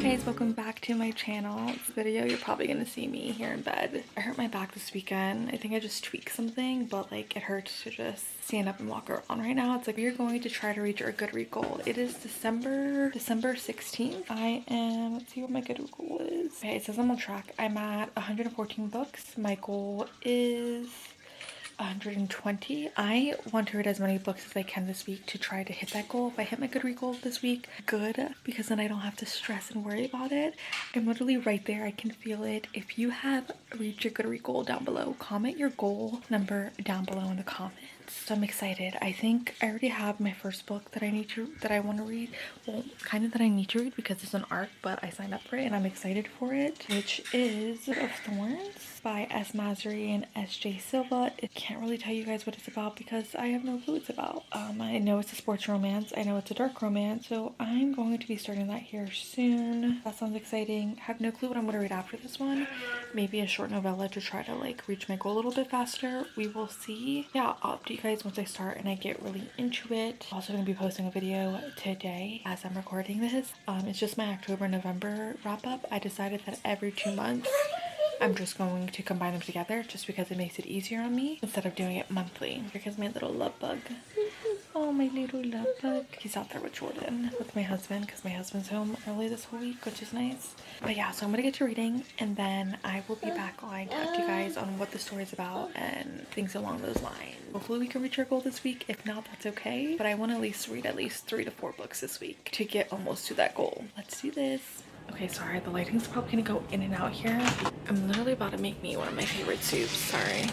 guys, welcome back to my channel. This video, you're probably gonna see me here in bed. I hurt my back this weekend. I think I just tweaked something, but like it hurts to just stand up and walk around right now. It's like we're going to try to reach our Goodreads goal. It is December 16th. Let's see what my Goodreads goal is. Okay, it says I'm on track. I'm at 114 books. My goal is 120. I want to read as many books as I can this week to try to hit that goal. If I hit my Goodreads goal this week, good, because then I don't have to stress and worry about it. I'm literally right there. I can feel it. If you have reached your Goodreads goal down below, comment your goal number down below in the comments. So I'm excited. I think I already have my first book that I want to read. Well, kind of that I need to read because it's an arc, but I signed up for it and I'm excited for it, which is Of Thorns by S. Masri and S.J. Silva. I can't really tell you guys what it's about because I have no clue what it's about. I know it's a sports romance. I know it's a dark romance, so I'm going to be starting that here soon. That sounds exciting. I have no clue what I'm going to read after this one. Maybe a short novella to try to like reach my goal a little bit faster. We will see. Yeah, I'll update you guys once I start and I get really into it. Also going to be posting a video today as I'm recording this. It's just my October, November wrap up. I decided that every 2 months I'm just going to combine them together just because it makes it easier on me instead of doing it monthly. Here comes my little love bug. Oh, my little love bug. He's out there with Jordan, with my husband, because my husband's home early this whole week, which is nice. But yeah, so I'm gonna get to reading and then I will be back on to update you guys on what the story's about and things along those lines. Hopefully we can reach our goal this week. If not, that's okay. But I want to at least read 3 to 4 books this week to get almost to that goal. Let's do this. Okay, sorry, the lighting's probably gonna go in and out here. I'm literally about to make me one of my favorite soups. Sorry.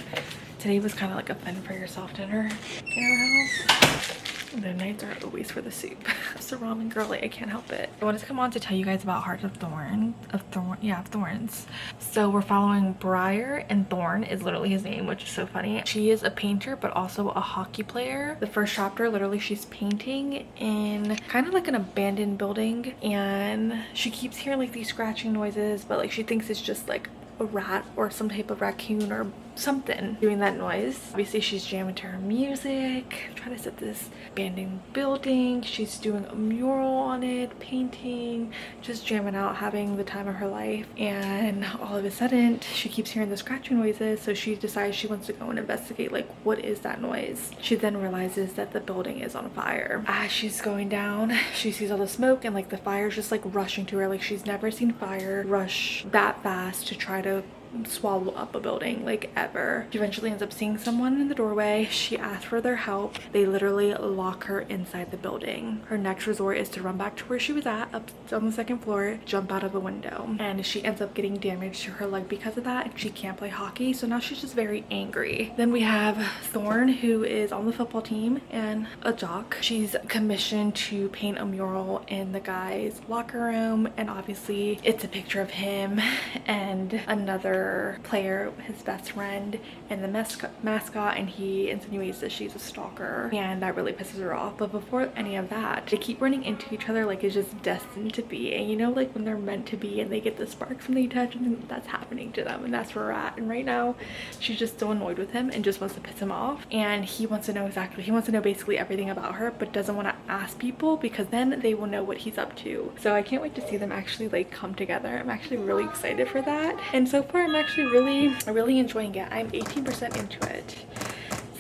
Today was kind of like a fend for yourself dinner in our house. The nights are always for the soup. It's a ramen girly, I can't help it. I wanted to come on to tell you guys about Heart of Thorns. So we're following Briar, and Thorn is literally his name, which is so funny. She is a painter, but also a hockey player. The first chapter, literally she's painting in kind of like an abandoned building, and she keeps hearing like these scratching noises, but like she thinks it's just like a rat or some type of raccoon or something doing that noise. Obviously she's jamming to her music, trying to set this abandoned building. She's doing a mural on it, painting, just jamming out, having the time of her life. And all of a sudden she keeps hearing the scratching noises, so she decides she wants to go and investigate, like, what is that noise. She then realizes that the building is on fire. As she's going down, she sees all the smoke and like the fire's just like rushing to her. Like she's never seen fire rush that fast to try to swallow up a building like ever. She eventually ends up seeing someone in the doorway. She asks for their help. They literally lock her inside the building. Her next resort is to run back to where she was at, up on the 2nd floor, jump out of a window, and she ends up getting damage to her leg because of that, and she can't play hockey, so now she's just very angry. Then we have Thorn, who is on the football team and a jock. She's commissioned to paint a mural in the guy's locker room, and obviously it's a picture of him and another player, his best friend, and the mascot, and he insinuates that she's a stalker, and that really pisses her off. But before any of that, they keep running into each other like it's just destined to be. And you know, like when they're meant to be and they get the sparks when they touch, and that's happening to them, and that's where we're at. And right now she's just so annoyed with him and just wants to piss him off, and he wants to know basically everything about her, but doesn't want to ask people because then they will know what he's up to. So I can't wait to see them actually like come together. I'm actually really excited for that, and so far I'm actually really enjoying it. I'm 18% into it,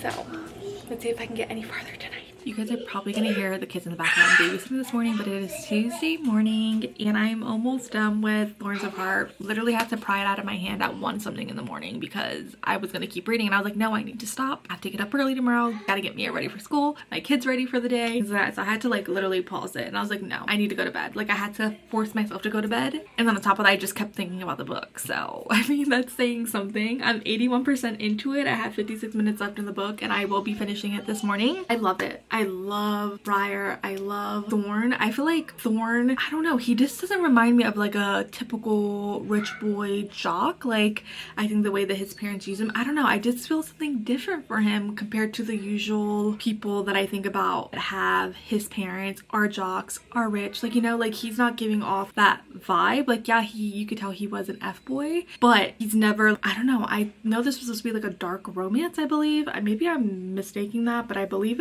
so let's see if I can get any farther tonight. You guys are probably gonna hear the kids in the background babysitting this morning, but it is Tuesday morning and I'm almost done with Thorns of Heart. Literally had to pry it out of my hand at 1 something in the morning because I was gonna keep reading, and I was like, no, I need to stop. I have to get up early tomorrow. Gotta get Mia ready for school, my kids ready for the day. So I had to like literally pause it, and I was like, no, I need to go to bed. Like I had to force myself to go to bed, and then on top of that, I just kept thinking about the book. So I mean, that's saying something. I'm 81% into it. I have 56 minutes left in the book, and I will be finishing it this morning. I love it. I love Briar. I love Thorn. I feel like Thorn, I don't know, he just doesn't remind me of like a typical rich boy jock. Like I think the way that his parents use him, I don't know, I just feel something different for him compared to the usual people that I think about that have his parents are jocks, are rich. Like, you know, like he's not giving off that vibe. Like yeah, you could tell he was an F-boy, but he's never, I don't know, I know this was supposed to be like a dark romance, I believe. Maybe I'm mistaking that, but I believe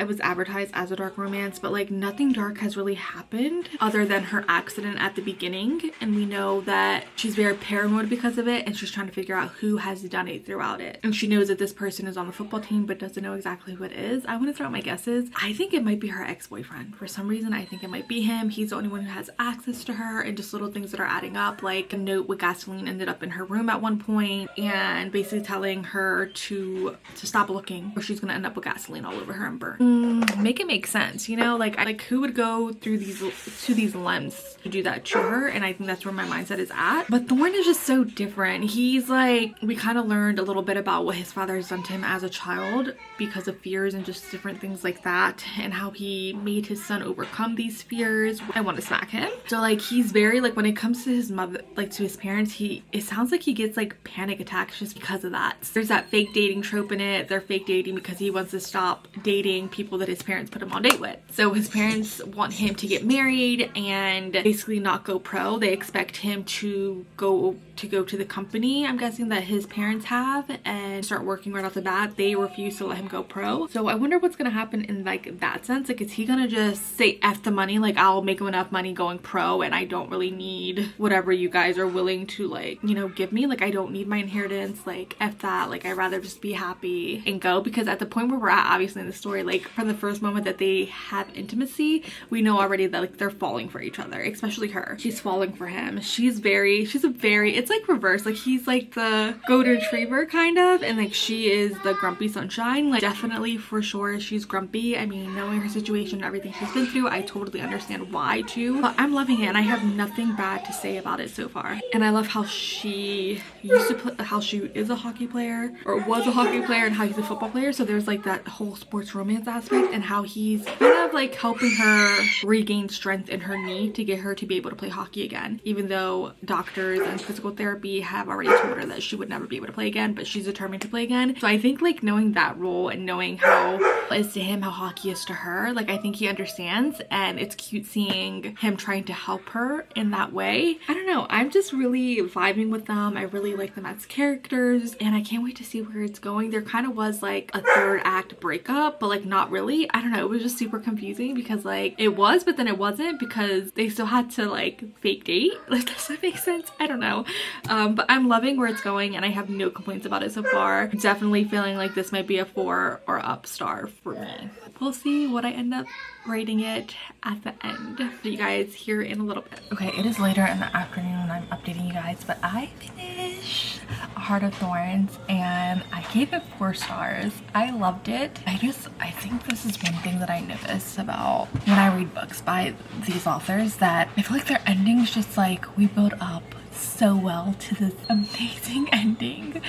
it was advertised as a dark romance, but like nothing dark has really happened other than her accident at the beginning. And we know that she's very paranoid because of it, and she's trying to figure out who has done it throughout it. And she knows that this person is on the football team but doesn't know exactly who it is. I want to throw out my guesses. I think it might be her ex-boyfriend. For some reason, I think it might be him. He's the only one who has access to her, and just little things that are adding up, like a note with gasoline ended up in her room at one point, and basically telling her to stop looking or she's gonna end up with gasoline all over her and burn. Make it make sense, you know? Like who would go through these lengths to do that to her? And I think that's where my mindset is at. But Thorne is just so different. He's like, we kind of learned a little bit about what his father has done to him as a child because of fears and just different things like that, and how he made his son overcome these fears. I want to smack him. So like he's very like, when it comes to his mother, like to his parents, it sounds like he gets like panic attacks just because of that. There's that fake dating trope in it. They're fake dating because he wants to stop dating people that his parents put him on date with. So his parents want him to get married and basically not go pro. They expect him to go to the company, I'm guessing, that his parents have and start working right off the bat. They refuse to let him go pro. So I wonder what's gonna happen in like that sense. Like, is he gonna just say F the money, like I'll make him enough money going pro and I don't really need whatever you guys are willing to, like, you know, give me? Like, I don't need my inheritance, like F that, like I'd rather just be happy and go. Because at the point where we're at, obviously in the story, like from the first moment that they have intimacy, we know already that like they're falling for each other, especially her. She's falling for him. She's a very, it's like reverse. Like he's like the golden retriever kind of, and like she is the grumpy sunshine. Like definitely for sure she's grumpy. I mean, knowing her situation and everything she's been through, I totally understand why too. But I'm loving it and I have nothing bad to say about it so far. And I love how she used to play, how she is a hockey player or was a hockey player, and how he's a football player. So there's like that whole sports romance aspect, and how he's kind of like helping her regain strength in her knee to get her to be able to play hockey again, even though doctors and physical therapy have already told her that she would never be able to play again, but she's determined to play again. So I think like knowing that role and knowing how it is to him how hockey is to her, like I think he understands, and it's cute seeing him trying to help her in that way. I don't know, I'm just really vibing with them. I really like them as characters and I can't wait to see where it's going. There kind of was like a third act breakup, but like not really. I don't know, it was just super confusing because like it was, but then it wasn't, because they still had to like fake date. Like, does that make sense? I don't know. But I'm loving where it's going and I have no complaints about it so far. Definitely feeling like this might be a 4 or up star for me. We'll see what I end up rating it at the end. See you guys here in a little bit. Okay, it is later in the afternoon. I'm updating you guys, but I finished Heart of Thorns and I gave it 4 stars. I loved it. I think this is one thing that I notice about when I read books by these authors, that I feel like their endings just like, we build up so well to this amazing ending,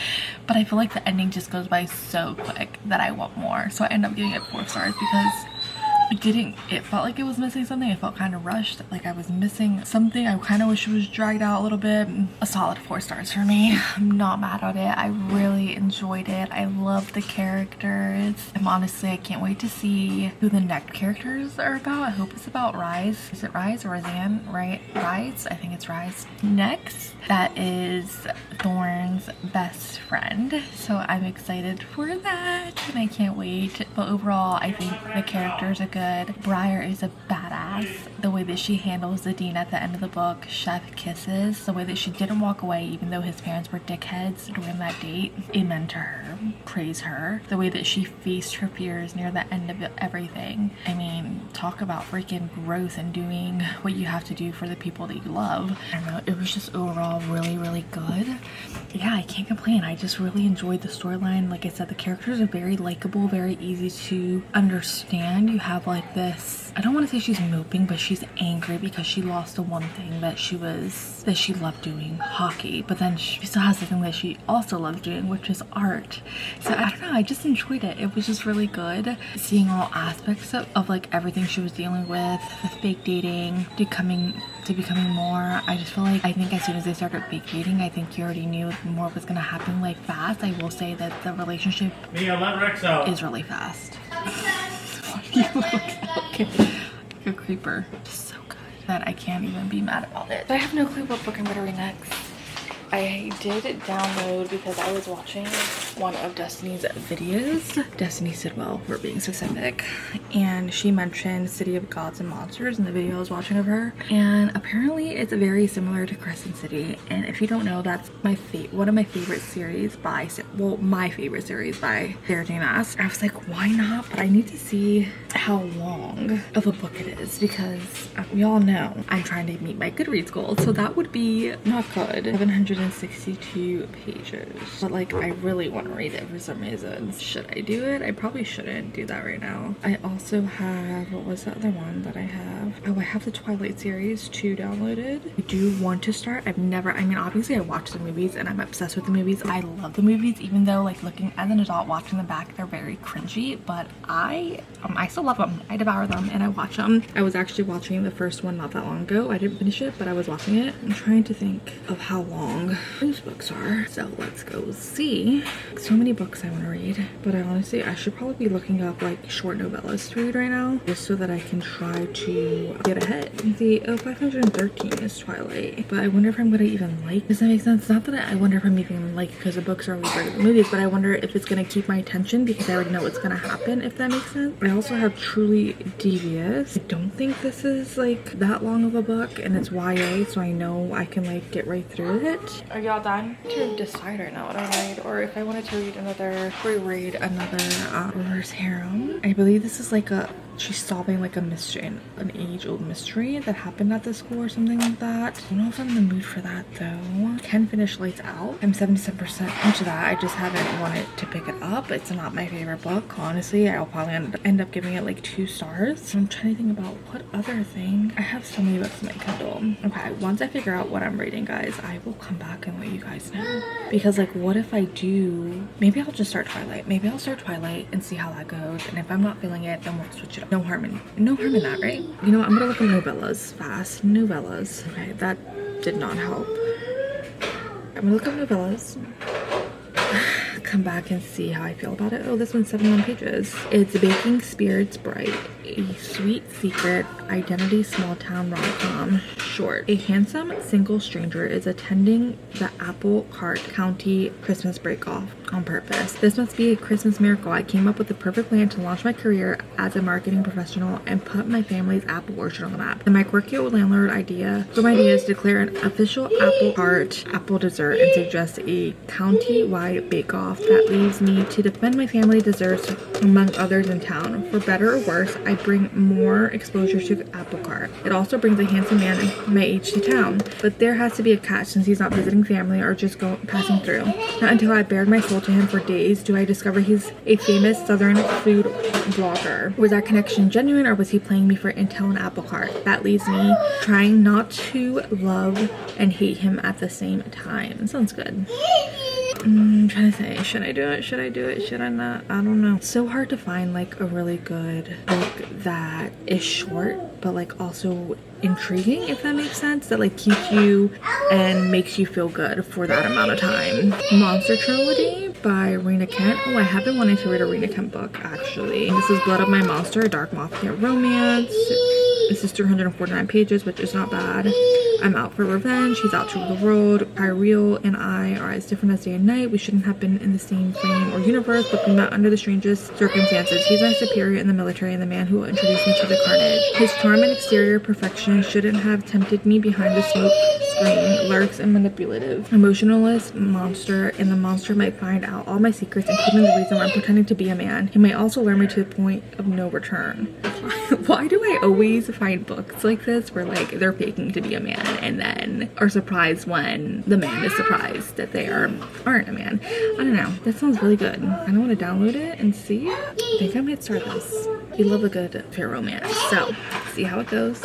but I feel like the ending just goes by so quick that I want more. So I end up giving it 4 stars because it felt like it was missing something. It felt kind of rushed, like I was missing something. I kind of wish it was dragged out a little bit. A solid 4 stars for me. I'm not mad at it. I really enjoyed it. I love the characters. I can't wait to see who the next characters are about. I hope it's about Rise. Is it Rise or Roseanne? Right? Rise? I think it's Rise. Next, that is Thorne's best friend. So I'm excited for that and I can't wait. But overall, I think the characters are good. Briar is a badass. The way that she handles the dean at the end of the book, chef kisses, the way that she didn't walk away even though his parents were dickheads during that date, amen to her, praise her. The way that she faced her fears near the end of everything. I mean, talk about freaking growth and doing what you have to do for the people that you love. I don't know, it was just overall really, really good. Yeah, I can't complain. I just really enjoyed the storyline. Like I said, the characters are very likable, very easy to understand. You have like this, I don't want to say she's moping, but she's angry because she lost the one thing that she loved doing, hockey, but then she still has the thing that she also loves doing, which is art. So I don't know, I just enjoyed it. It was just really good seeing all aspects of like everything she was dealing with fake dating to becoming more. I just feel like, I think as soon as they started fake dating, I think you already knew more was gonna happen like fast. I will say that the relationship is really fast. You look like a creeper. Just so good that I can't even be mad about it. I have no clue what book I'm gonna read next. I did download, because I was watching one of Destiny's videos, Destiny Sidwell for being specific, and she mentioned City of Gods and Monsters in the video I was watching of her, and apparently it's very similar to Crescent City. And if you don't know, that's one of my favorite series by, well, my favorite series by Sarah J Maas. I was like, why not? But I need to see how long of a book it is, because we all know I'm trying to meet my Goodreads goal, so that would be not good. 762 pages, but like I really want to read it for some reason. Should I do it? I probably shouldn't do that right now. I also have, what was the other one that I have? Oh, I have the Twilight series 2 downloaded. I do want to start. I mean, obviously I watch the movies and I'm obsessed with the movies. I love the movies, even though like looking as an adult watching them back, they're very cringy, but I still love them. I devour them and I watch them. I was actually watching the first one not that long ago. I didn't finish it, but I was watching it. I'm trying to think of how long those books are. So let's go see. So many books I want to read, but I should probably be looking up like short novellas to read right now, just so that I can try to get ahead. The 513 is Twilight, but I wonder if I'm gonna even like. Does that make sense? Not that I wonder if I'm even like, because the books are really better than the movies, but I wonder if it's gonna keep my attention because I already know what's gonna happen, if that makes sense. I also have Truly Devious. I don't think this is like that long of a book, and it's YA, so I know I can like get right through it. Are y'all done? To decide right now what I read, or if I wanted to reread another Reverse Harem. I believe this is like she's solving like a mystery, an age-old mystery that happened at the school or something like that. I don't know if I'm in the mood for that though. Can finish Lights Out. I'm 77% into that. I just haven't wanted to pick it up. It's not my favorite book, honestly. I'll probably end up giving it like 2 stars. So I'm trying to think about what other thing. I have so many books in my Kindle. Okay, once I figure out what I'm reading, guys, I will come back and let you guys know. Because like, what if I do, maybe I'll just start Twilight. Maybe I'll start Twilight and see how that goes. And if I'm not feeling it, then we'll switch it up. No harm in that, right? You know what? I'm gonna look at novellas fast. Novellas. Okay, that did not help. I'm gonna look up novellas. Come back and see how I feel about it. Oh, this one's 71 pages. It's Baking Spirits Bright, a sweet secret identity small town rom-com short. A handsome single stranger is attending the Apple Cart County Christmas break off on purpose. This must be a Christmas miracle. I came up with the perfect plan to launch my career as a marketing professional and put my family's apple orchard on the map. And my quirky old landlord idea is to declare an official Apple Cart apple dessert and suggest a county-wide bake-off that leaves me to defend my family desserts among others in town. For better or worse, I bring more exposure to Apple Cart. It also brings a handsome man my age to town, but there has to be a catch since he's not visiting family or just passing through. Not until I bared my soul to him for days do I discover he's a famous southern food blogger. Was that connection genuine, or was he playing me for intel and Apple Cart? That leaves me trying not to love and hate him at the same time. Sounds good. I'm trying to say, should I do it? Should I do it? Should I not? I don't know. It's so hard to find like a really good book that is short but like also intriguing, if that makes sense, that like keeps you and makes you feel good for that amount of time. Monster Trilogy by Rena Kent. Oh, I have been wanting to read a Rena Kent book actually. This is Blood of My Monster, a dark mafia romance. This is 349 pages, which is not bad. I'm out for revenge. He's out to rule the world. Kyriel and I are as different as day and night. We shouldn't have been in the same frame or universe, but we met under the strangest circumstances. He's my superior in the military and the man who will introduce me to the carnage. His charm and exterior perfection shouldn't have tempted me behind the smoke screen. Lurks and manipulative. Emotionalist monster, and the monster might find out all my secrets, including the reason why I'm pretending to be a man. He might also lure me to the point of no return. Why do I always find books like this where like they're faking to be a man and then are surprised when the man is surprised that they aren't a man? I don't know. That sounds really good. I don't want to download it and see. I think I might start this. You love a good fair romance. So see how it goes.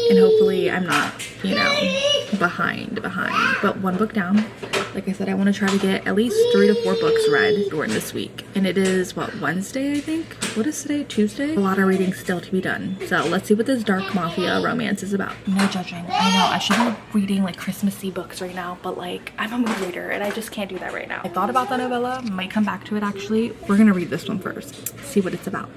And hopefully I'm not, you know, behind. But one book down. Like I said, I want to try to get at least 3 to 4 books read during this week. And it is, what, Wednesday, I think? What is today? Tuesday? A lot of reading still to be done. So let's see what this dark mafia romance is about. No judging. I know, I should be reading like Christmassy books right now, but like, I'm a mood reader and I just can't do that right now. I thought about the novella, might come back to it actually. We're gonna read this one first, see what it's about.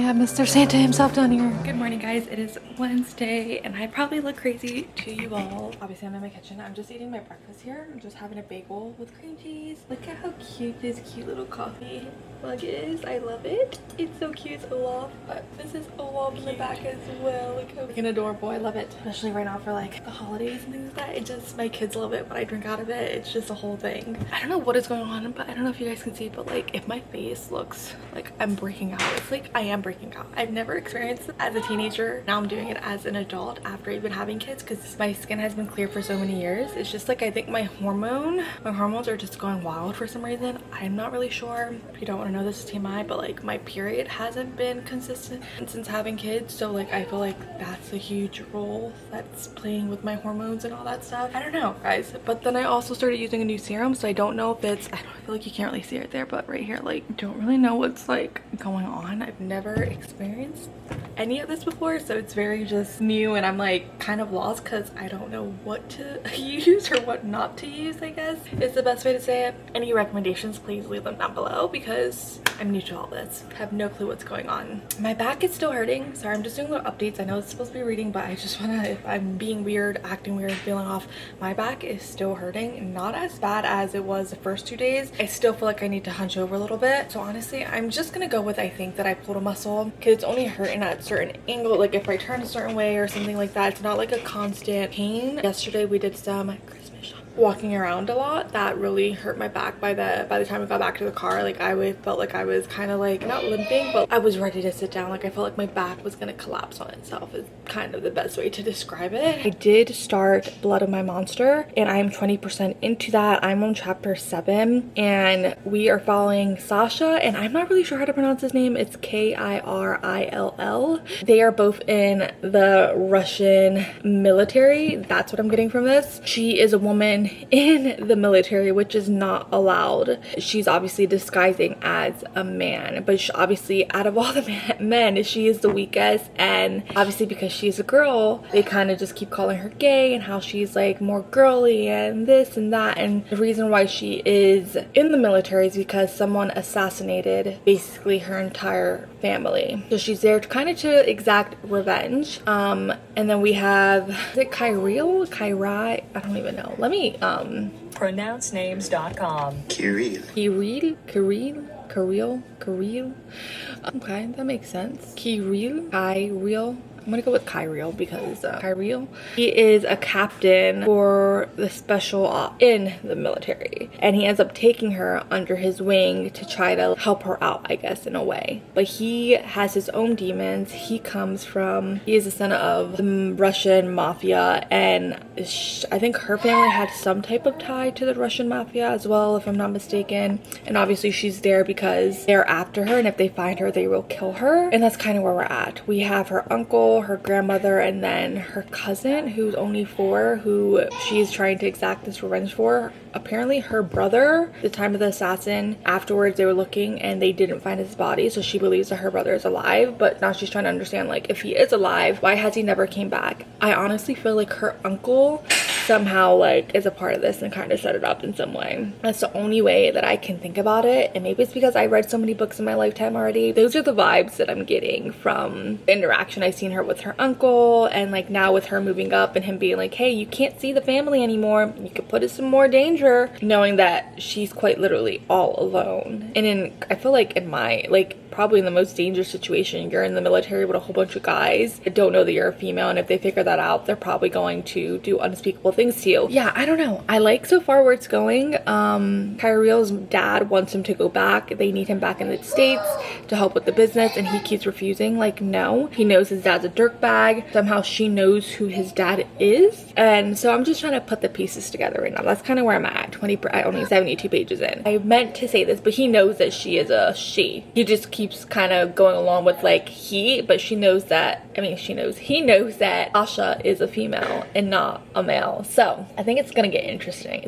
have Mr. Santa himself down here. Good morning, guys. It is Wednesday and I probably look crazy to you all. Obviously, I'm in my kitchen. I'm just eating my breakfast here. I'm just having a bagel with cream cheese. Look at how cute this cute little coffee mug is. I love it. It's so cute. It's Olaf. But this is Olaf in the back as well. Look how freaking adorable. I love it. Especially right now for like the holidays and things like that. It just, my kids love it when I drink out of it. It's just a whole thing. I don't know what is going on, but I don't know if you guys can see, but like if my face looks like I'm breaking out, it's like I am breaking out. I've never experienced it as a teenager. Now I'm doing it as an adult after even having kids because my skin has been clear for so many years. It's just like I think my hormones are just going wild for some reason. I'm not really sure. If you don't want to know, this is TMI, but like my period hasn't been consistent since having kids, so like I feel like that's a huge role that's playing with my hormones and all that stuff. I don't know, guys. But then I also started using a new serum, so I don't know if it's, I feel like you can't really see it there, but right here, like don't really know what's like going on. I've never experienced any of this before, so it's very just new and I'm like kind of lost because I don't know what to use or what not to use, I guess is the best way to say it. Any recommendations, please leave them down below because I'm new to all this. I have no clue what's going on. My back is still hurting. Sorry, I'm just doing little updates. I know it's supposed to be reading, but I just wanna, if I'm being weird, acting weird, feeling off, my back is still hurting. Not as bad as it was the first 2 days. I still feel like I need to hunch over a little bit. So honestly, I'm just gonna go with I think that I pulled a muscle because it's only hurting at a certain angle. Like if I turn a certain way or something like that, it's not like a constant pain. Yesterday we did some Christmas shopping, walking around a lot. That really hurt my back. By the time we got back to the car, like I felt like I was kind of like not limping, but I was ready to sit down. Like I felt like my back was gonna collapse on itself is kind of the best way to describe it. I did start Blood of My Monster and I am 20% into that. I'm on chapter 7 and we are following Sasha, and I'm not really sure how to pronounce his name. It's K-I-R-I-L-L. They are both in the Russian military. That's what I'm getting from this. She is a woman in the military, which is not allowed. She's obviously disguising as a man, but she, obviously out of all the men, she is the weakest, and obviously because she's a girl, they kind of just keep calling her gay and how she's like more girly and this and that. And the reason why she is in the military is because someone assassinated basically her entire family, so she's there to kind of to exact revenge. And then we have, is it Kyril? Kyrai? I don't even know. Let me pronouncenames.com. Kirill. Okay, that makes sense. Kyril. I'm gonna go with Kyril because Kyril, he is a captain for the special op in the military, and he ends up taking her under his wing to try to help her out, I guess, in a way. But he has his own demons. He is the son of the Russian mafia, and I think her family had some type of tie to the Russian mafia as well, if I'm not mistaken. And obviously she's there because they're after her, and if they find her, they will kill her. And that's kind of where we're at. We have her uncle, her grandmother, and then her cousin who's only 4, who she's trying to exact this revenge for. Apparently her brother, the time of the assassin, afterwards they were looking and they didn't find his body, so she believes that her brother is alive. But now she's trying to understand, like, if he is alive, why has he never came back? I honestly feel like her uncle somehow like is a part of this and kind of set it up in some way. That's the only way that I can think about it, and maybe it's because I read so many books in my lifetime already. Those are the vibes that I'm getting from the interaction I've seen her with her uncle, and like now with her moving up and him being like, hey, you can't see the family anymore, you could put us in more danger, knowing that she's quite literally all alone. And I feel like in my, like, probably in the most dangerous situation, you're in the military with a whole bunch of guys that don't know that you're a female, and if they figure that out, they're probably going to do unspeakable things to you. Yeah, I don't know. I like so far where it's going. Kyriel's dad wants him to go back. They need him back in the States to help with the business, and he keeps refusing. Like, no. He knows his dad's a dirtbag. Somehow she knows who his dad is. And so I'm just trying to put the pieces together right now. That's kind of where I'm at. Only 72 pages in. I meant to say this, but he knows that she is a she. He just keeps kind of going along with like he, but she knows that, he knows that Asha is a female and not a male. So I think it's gonna get interesting.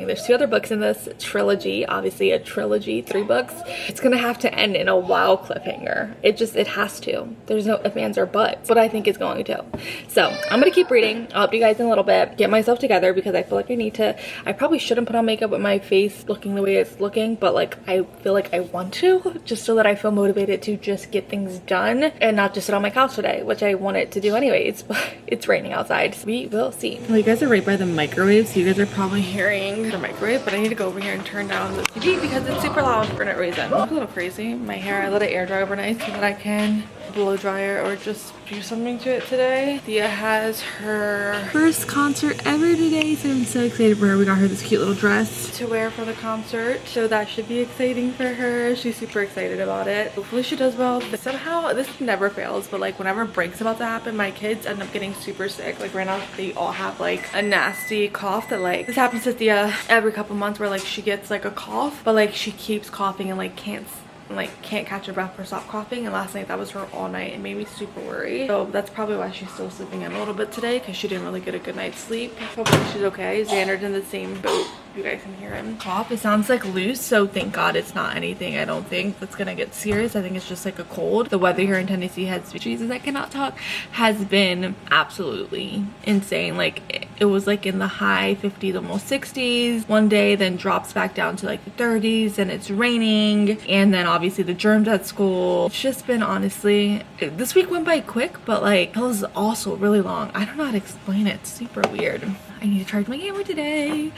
There's 2 other books in this trilogy, obviously a trilogy, 3 books. It's gonna have to end in a wild cliffhanger. It has to. There's no ifs, ands, or buts. What I think is going to. So I'm gonna keep reading. I'll update you guys in a little bit, get myself together because I feel like I need to. I probably shouldn't put on makeup with my face looking the way it's looking, but like I feel like I want to, just so that I feel motivated to just get things done and not just sit on my couch today, which I wanted to do anyways, but it's raining outside. So we will see. Well, you guys are right by the microwave, so you guys are probably hearing the microwave, but I need to go over here and turn down the TV because it's super loud for no reason. I'm a little crazy. My hair, I let it air dry overnight so that I can blow dryer or just do something to it today. Thea has her first concert ever today, so I'm so excited for her. We got her this cute little dress to wear for the concert, so that should be exciting for her. She's super excited about it. Hopefully she does well. But somehow, this never fails, but like whenever break's about to happen, my kids end up getting super sick. Like right now, they all have like a nasty cough that like, this happens to Thea every couple months where like she gets like a cough, but like she keeps coughing and like can't catch her breath or stop coughing. And last night that was her all night. It made me super worried. So that's probably why she's still sleeping in a little bit today, because she didn't really get a good night's sleep. Hopefully she's okay. Xander's in the same boat. You guys can hear him cough. It sounds like loose, so thank God it's not anything, I don't think, that's gonna get serious. I think it's just like a cold. The weather here in Tennessee Jesus, I cannot talk, has been absolutely insane. Like it was like in the high 50s, almost 60s one day, then drops back down to like the 30s, and it's raining, and then obviously the germs at school. It's just been, honestly, this week went by quick, but like it was also really long. I don't know how to explain it. It's super weird. I need to charge my camera today.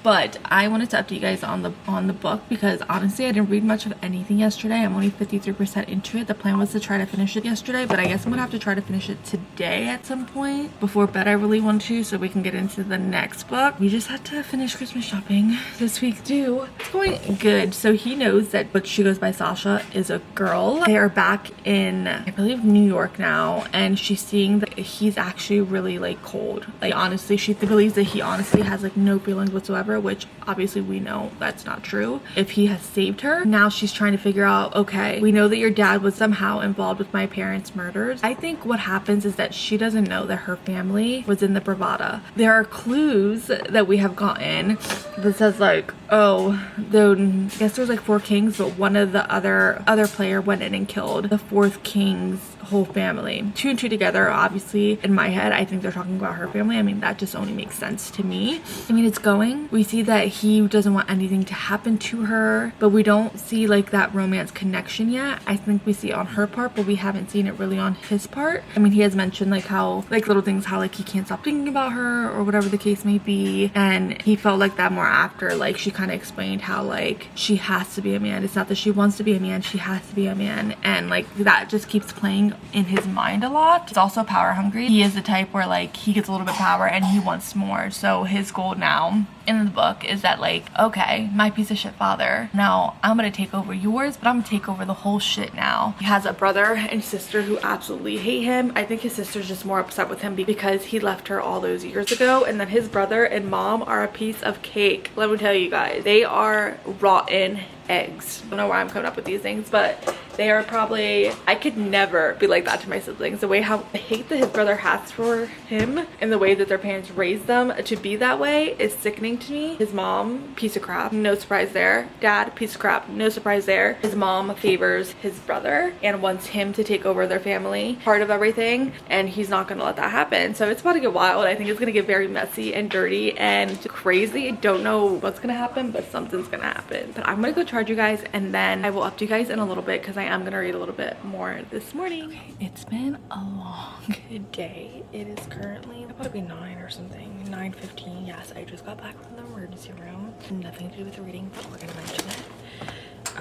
But I wanted to update you guys on the book, because honestly I didn't read much of anything yesterday. I'm only 53% into it. The plan was to try to finish it yesterday, but I guess I'm gonna have to try to finish it today at some point before bed. I really want to, so we can get into the next book. We just had to finish Christmas shopping this week too. It's going good. So he knows that, but she goes by Sasha, is a girl. They are back in, I believe, New York now, and she's seeing that he's actually really like cold. Like honestly, she believes that he honestly has like no feelings whatsoever, which obviously we know that's not true. If he has saved her, now she's trying to figure out, okay, we know that your dad was somehow involved with my parents' murders. I think what happens is that she doesn't know that her family was in the Bravada. There are clues that we have gotten that says like, oh, I guess there's like 4 kings, but one of the other player went in and killed the 4th king's whole family. 2 and 2 together, obviously in my head I think they're talking about her family. I mean, that just only makes sense to me. I mean, it's going. We see that he doesn't want anything to happen to her, but we don't see like that romance connection yet. I think we see it on her part, but we haven't seen it really on his part. I mean, he has mentioned like how, like little things, how like he can't stop thinking about her or whatever the case may be, and he felt like that more after like she kind of explained how like she has to be a man. It's not that she wants to be a man, she has to be a man, and like that just keeps playing in his mind a lot. He's also power hungry. He is the type where like he gets a little bit of power and he wants more. So his goal now in the book is that like, okay, my piece of shit father, now I'm gonna take over yours, but I'm gonna take over the whole shit now. He has a brother and sister who absolutely hate him. I think his sister's just more upset with him because he left her all those years ago, and then his brother and mom are a piece of cake. Let me tell you guys, they are rotten eggs. I don't know why I'm coming up with these things, but they are probably, I could never be like that to my siblings. The way how the hate that his brother has for him and the way that their parents raised them to be that way is sickening to me. His mom, piece of crap, no surprise there. Dad, piece of crap, no surprise there. His mom favors his brother and wants him to take over their family, part of everything, and he's not gonna let that happen. So it's about to get wild. I think it's gonna get very messy and dirty and crazy. Don't know what's gonna happen, but something's gonna happen. But I'm gonna go charge you guys, and then I will update you guys in a little bit because I am gonna read a little bit more this morning. Okay, it's been a long day. It is currently probably 9 or something, 9:15. Yes, I just got back from the emergency room. Nothing to do with the reading, but we're gonna mention it.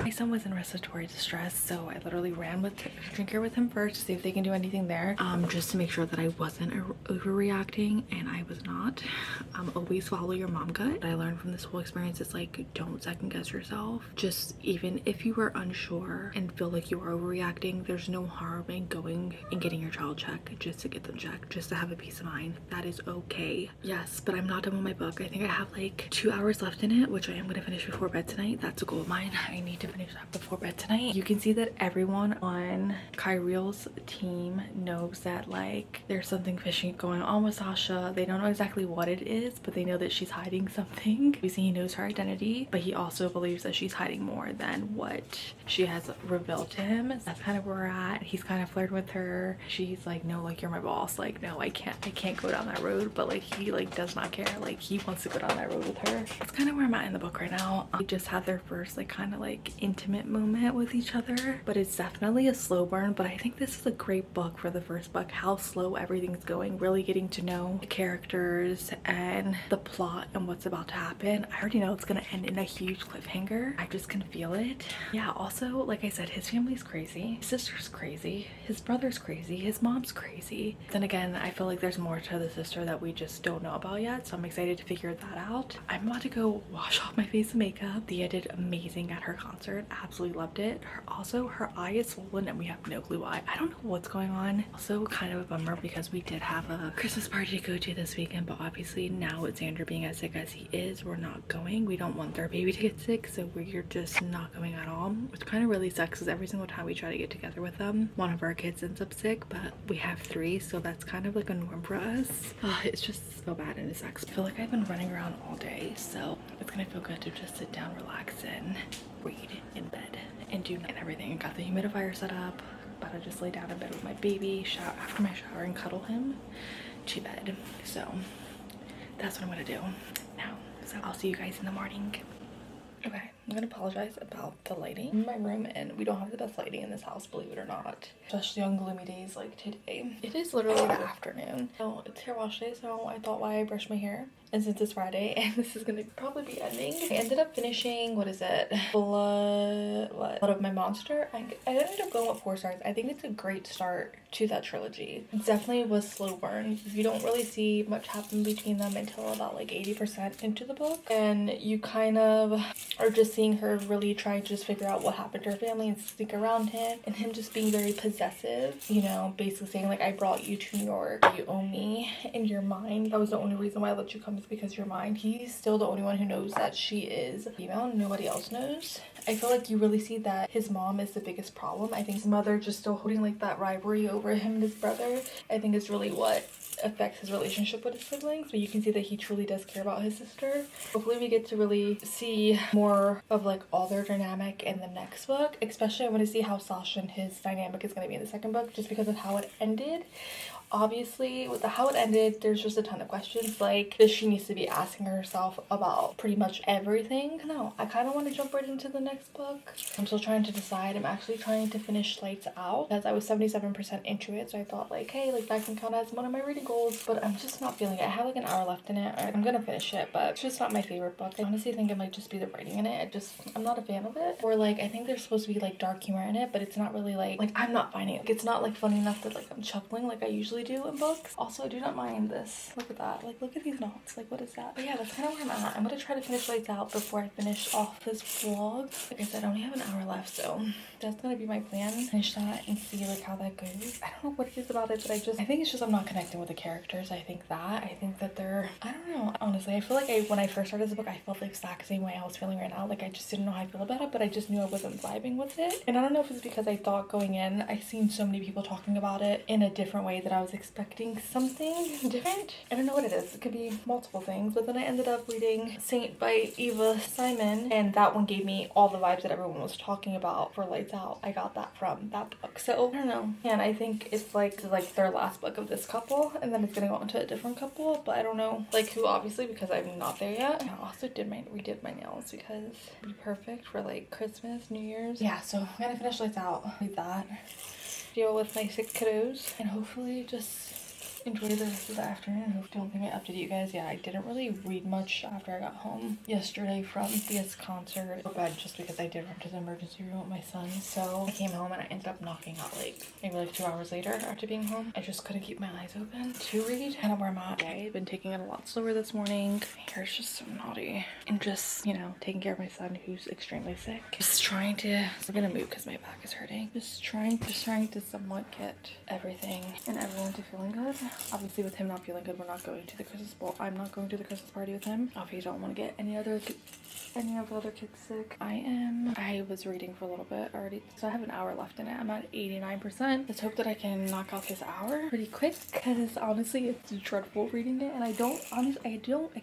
My son was in respiratory distress, so I literally ran with the drinker with him first to see if they can do anything there, just to make sure that I wasn't overreacting, and I was not. Always follow your mom gut. What I learned from this whole experience is like, don't second guess yourself. Just even if you are unsure and feel like you are overreacting, there's no harm in going and getting your child checked just to get them checked, just to have a peace of mind. That is okay. Yes, but I'm not done with my book. I think I have like 2 hours left in it, which I am gonna finish before bed tonight. That's a goal of mine. I need to finish that before bed tonight. You can see that everyone on Kyriel's team knows that like there's something fishy going on with Sasha. They don't know exactly what it is, is, but they know that she's hiding something. Obviously he knows her identity, but he also believes that she's hiding more than what she has revealed to him. That's kind of where we're at. He's kind of flirting with her. She's like, no, like, you're my boss. Like, no, I can't go down that road. But like, he like does not care. Like, he wants to go down that road with her. That's kind of where I'm at in the book right now. They just had their first like kind of like intimate moment with each other, but it's definitely a slow burn. But I think this is a great book for the first book, how slow everything's going, really getting to know the characters and the plot and what's about to happen. I already know it's gonna end in a huge cliffhanger. I just can feel it. Yeah, also, like I said, his family's crazy, his sister's crazy, his brother's crazy, his mom's crazy. Then again, I feel like there's more to the sister that we just don't know about yet, so I'm excited to figure that out. I'm about to go wash off my face and makeup. Thea did amazing at her concert. Absolutely loved it. Also, her eye is swollen and we have no clue why. I don't know what's going on. Also, kind of a bummer because we did have a Christmas party to go to this weekend, but obviously now with Xander being as sick as he is, we're not going. We don't want their baby to get sick, so we're just not going at all, which kind of really sucks because every single time we try to get together with them, one of our kids ends up sick, but we have 3, so that's kind of like a norm for us. It's just so bad and it sucks. I feel like I've been running around all day, so it's gonna feel good to just sit down, relax, and read in bed and do everything. I got the humidifier set up, about to just lay down in bed with my baby, shower after my shower, and cuddle him to bed. So that's what I'm gonna do now. So I'll see you guys in the morning. Okay, I'm gonna apologize about the lighting in my room, and we don't have the best lighting in this house, believe it or not, especially on gloomy days like today. It is literally the afternoon. So it's hair wash day, so I thought, why I brush my hair? And since it's Friday and this is gonna probably be ending, I ended up finishing, what is it, Blood of My Monster. I ended up going with 4 stars. I think it's a great start to that trilogy. It definitely was slow burn. You don't really see much happen between them until about like 80% into the book, and you kind of are just seeing her really trying to just figure out what happened to her family and stick around him, and him just being very possessive, you know, basically saying like, I brought you to New York, you owe me, in your mind that was the only reason why I let you come, is because you're mine. He's still the only one who knows that she is female, nobody else knows. I feel like you really see that his mom is the biggest problem. I think his mother just still holding like that rivalry over him and his brother, I think is really what affects his relationship with his siblings, but you can see that he truly does care about his sister. Hopefully we get to really see more of like all their dynamic in the next book. Especially I want to see how Sasha and his dynamic is going to be in the second book, just because of how it ended. Obviously, with how it ended, there's just a ton of questions like that she needs to be asking herself about pretty much everything. No, I kind of want to jump right into the next book. I'm still trying to decide. I'm actually trying to finish Lights Out, because I was 77% into it, so I thought like, hey, like that can count as one of my reading goals, but I'm just not feeling it. I have like an hour left in it. I'm gonna finish it, but it's just not my favorite book. I honestly think it might just be the writing in it. I'm not a fan of it. Or like, I think there's supposed to be like dark humor in it, but it's not really like I'm not finding it. Like, it's not like funny enough that like I'm chuckling like I usually do in books. Also, I do not mind this. Look at that. Like, look at these knots. Like, what is that? But yeah, that's kind of where I'm at. I'm gonna try to finish Lights Out before I finish off this vlog. Like I said, I only have an hour left, so that's gonna be my plan. Finish that and see like how that goes. I don't know what it is about it, but I think it's just I'm not connecting with the characters. I think that they're, I don't know. Honestly, I feel like when I first started this book, I felt the exact same way I was feeling right now. Like, I just didn't know how I feel about it, but I just knew I wasn't vibing with it. And I don't know if it's because I thought going in, I seen so many people talking about it in a different way that I was expecting something different. I don't know what it is. It could be multiple things, but then I ended up reading Saint by Eva Simon, and that one gave me all the vibes that everyone was talking about for Lights Out. I got that from that book. So I don't know. And I think it's like their last book of this couple, and then it's gonna go on to a different couple, but I don't know like who, obviously, because I'm not there yet. I also redid my nails because it'd be perfect for like Christmas, New Year's. Yeah, so I'm gonna finish Lights Out, read that, deal with my sick kiddos, and hopefully just enjoy the rest of the afternoon. I don't think I updated you guys. Yeah, I didn't really read much after I got home yesterday from Thea's concert. I bed just because I did run to the emergency room with my son. So I came home and I ended up knocking out maybe 2 hours later after being home. I just couldn't keep my eyes open to read. Kind of where I'm at. I've been taking it a lot slower this morning. My hair's just so naughty. And just, you know, taking care of my son who's extremely sick. Just trying to, I'm gonna move because my back is hurting. Just trying to somewhat get everything and everyone to feeling good. Obviously with him not feeling good, we're not going to the Christmas ball. I'm not going to the Christmas party with him. Obviously don't want to get any of the other kids sick. I was reading for a little bit already, so I have an hour left in it. I'm at 89%. Let's hope that I can knock out this hour pretty quick, because honestly it's dreadful reading it, and I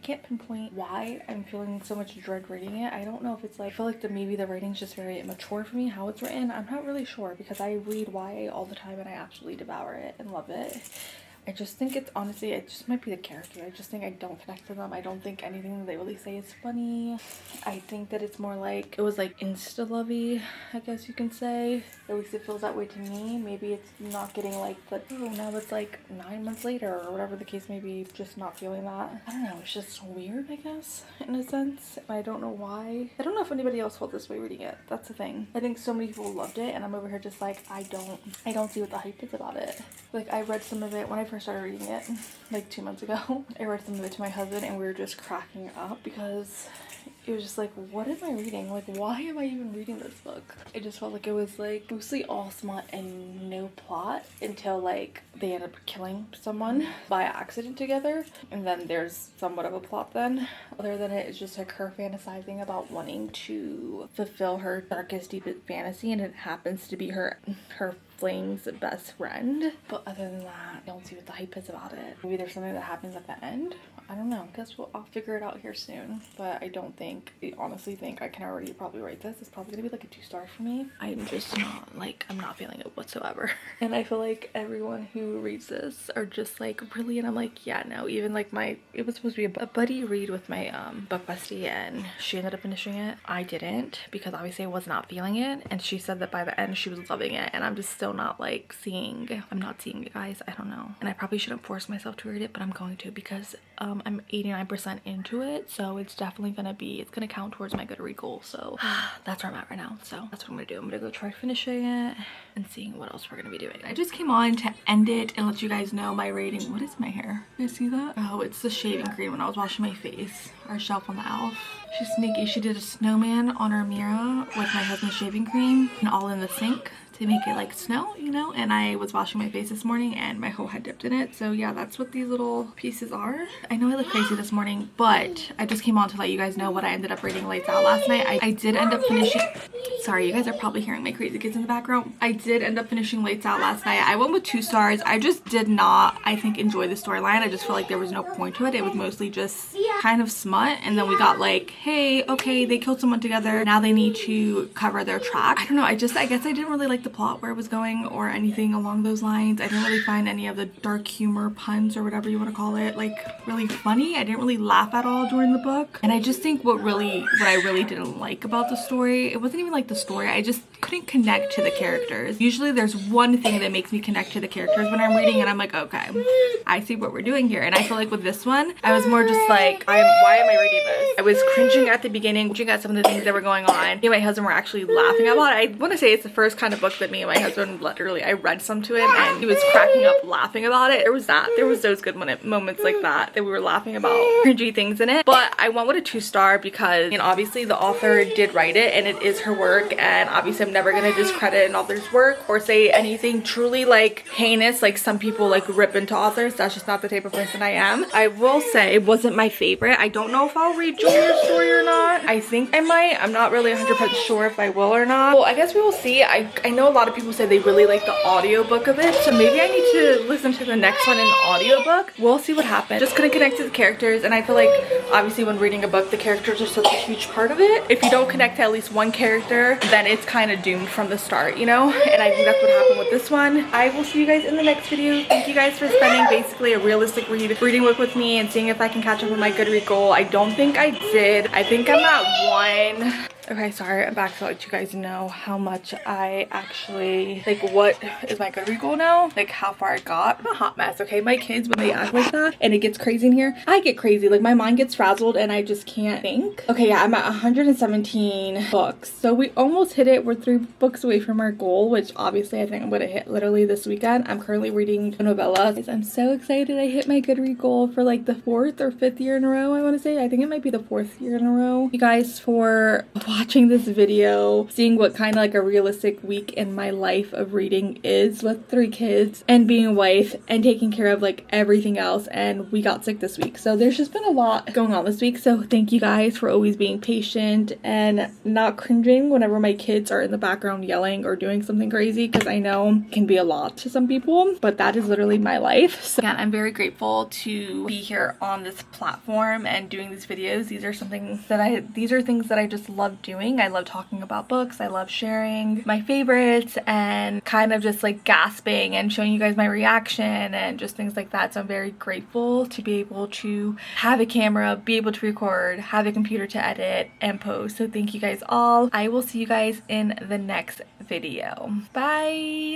can't pinpoint why I'm feeling so much dread reading it. I don't know if it's like, I feel like maybe the writing's just very immature for me, how it's written. I'm not really sure, because I read YA all the time and I absolutely devour it and love it. I just think it's honestly, it just might be the character. I just think I don't connect to them. I don't think anything that they really say is funny. I think that it's more like, it was like insta-lovey, I guess you can say. At least it feels that way to me. Maybe it's not getting like the, oh, now it's like 9 months later or whatever the case may be, just not feeling that. I don't know, it's just weird, I guess, in a sense. I don't know why. I don't know if anybody else felt this way reading it. That's the thing. I think so many people loved it, and I'm over here just like, I don't see what the hype is about it. Like, I read some of it when I first started reading it like 2 months ago. I read some of it to my husband and we were just cracking up, because it was just like, what am I reading? Like, why am I even reading this book? It just felt like it was like mostly all smut and no plot until like they end up killing someone by accident together, and then there's somewhat of a plot then. Other than it, it's just like her fantasizing about wanting to fulfill her darkest, deepest fantasy, and it happens to be her fling's best friend. But other than that, I don't see what the hype is about it. Maybe there's something that happens at the end. I don't know. I'll figure it out here soon. But I honestly think I can already probably rate this. It's probably gonna be like a 2-star for me. I'm just not like, I'm not feeling it whatsoever. And I feel like everyone who reads this are just like, really? And I'm like, yeah, no. Even like it was supposed to be a buddy read with my book bestie, and she ended up finishing it. I didn't, because obviously I was not feeling it, and she said that by the end she was loving it, and I'm just still not like I'm not seeing it, guys. I don't know. And I probably shouldn't force myself to read it, but I'm going to, because I'm 89% into it, so it's definitely it's gonna count towards my Goodreads goal. So that's where I'm at right now. So that's what I'm gonna do. I'm gonna go try finishing it and seeing what else we're gonna be doing. I just came on to end it and let you guys know my rating. What is my hair? You guys see that? Oh, it's the shaving cream when I was washing my face. Our shelf on the Elf. She's sneaky. She did a snowman on her mirror with my husband's shaving cream and all in the sink to make it like snow, you know. And I was washing my face this morning and my whole head dipped in it. So yeah, that's what these little pieces are. I know I look crazy this morning, but I just came on to let you guys know what I ended up reading Lights Out last night. I did end up finishing, sorry, you guys are probably hearing my crazy kids in the background. I did end up finishing Lights Out last night. I went with 2 stars. I just did not, I think, enjoy the storyline. I just felt like there was no point to it. It was mostly just kind of smut, and then we got like, hey, okay, they killed someone together, now they need to cover their tracks. I don't know, I guess I didn't really like the plot where it was going or anything along those lines. I didn't really find any of the dark humor puns or whatever you want to call it like really funny. I didn't really laugh at all during the book. And I just think what I really didn't like about the story, it wasn't even like the story, I just couldn't connect to the characters. Usually there's one thing that makes me connect to the characters when I'm reading, and I'm like, okay, I see what we're doing here. And I feel like with this one, I was more just like, why am I reading this? I was cringing at the beginning, cringing at some of the things that were going on. Me and my husband were actually laughing about it. I want to say it's the first kind of book that me and my husband literally, I read some to him and he was cracking up laughing about it. There was those good moments like that we were laughing about cringy things in it. But I went with a 2-star because, and obviously the author did write it and it is her work, and obviously I'm never gonna discredit an author's work or say anything truly like heinous like some people like rip into authors. That's just not the type of person I am. I will say it wasn't my favorite. I don't know if I'll read Julia's story or not. I think I might. I'm not really 100% sure if I will or not. Well, I guess we will see. I know a lot of people say they really like the audiobook of it, so maybe I need to listen to the next one in the audiobook. We'll see what happens. Just couldn't connect to the characters, and I feel like obviously when reading a book, the characters are such a huge part of it. If you don't connect to at least one character, then it's kind of doomed from the start, you know? And I think that's what happened with this one. I will see you guys in the next video. Thank you guys for spending basically a realistic reading week with me and seeing if I can catch up with my Goodreads goal. I don't think I did. I think I'm at 1. Okay, sorry, I'm back to let you guys know how much I actually, like, what is my Goodreads goal now? Like, how far I got. I'm a hot mess, okay? My kids, when they act like that and it gets crazy in here, I get crazy. Like, my mind gets frazzled and I just can't think. Okay, yeah, I'm at 117 books. So we almost hit it. We're 3 books away from our goal, which obviously I think I'm gonna hit literally this weekend. I'm currently reading a novella. I'm so excited. I hit my Goodreads goal for like the 4th or 5th year in a row, I want to say. I think it might be the 4th year in a row. You guys, for watching this video, seeing what kind of like a realistic week in my life of reading is with 3 kids and being a wife and taking care of like everything else. And we got sick this week, so there's just been a lot going on this week. So thank you guys for always being patient and not cringing whenever my kids are in the background yelling or doing something crazy, because I know it can be a lot to some people, but that is literally my life. So again, I'm very grateful to be here on this platform and doing these videos. These are things that I just love doing. I love talking about books. I love sharing my favorites and kind of just like gasping and showing you guys my reaction and just things like that. So I'm very grateful to be able to have a camera, be able to record, have a computer to edit and post. So thank you guys all. I will see you guys in the next video. Bye.